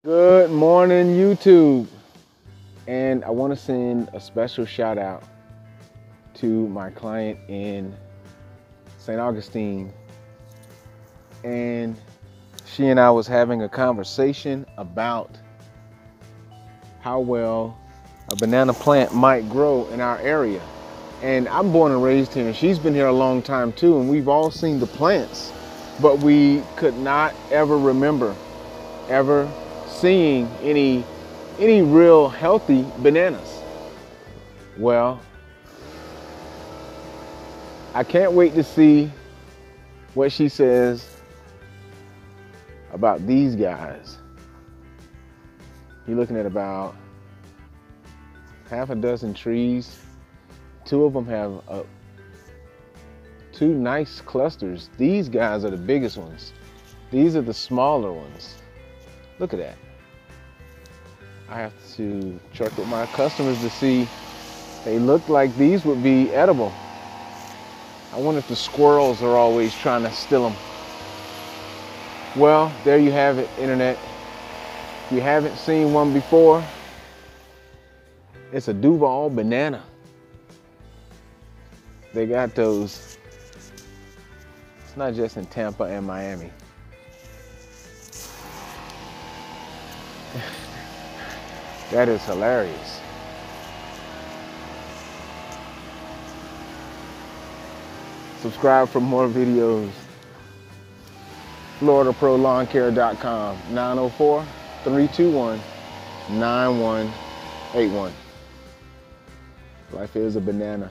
Good morning, YouTube. And I want to send a special shout out to my client in St. Augustine. And she and I was having a conversation about how well a banana plant might grow in our area. And I'm born and raised here, and she's been here a long time too, and we've all seen the plants, but we could not ever remember ever seeing any real healthy bananas. Well, I can't wait to see what she says about these guys. You're looking at about half a dozen trees. Two of them have two nice clusters. These guys are the biggest ones. These are the smaller ones. Look at that. I have to check with my customers to see. They look like these would be edible. I wonder if the squirrels are always trying to steal them. Well, there you have it, internet. If you haven't seen one before, it's a Duuuval Banana. They got those. It's not just in Tampa and Miami. That is hilarious. Subscribe for more videos. FloridaProLawnCare.com, 904-321-9181. Life is a banana.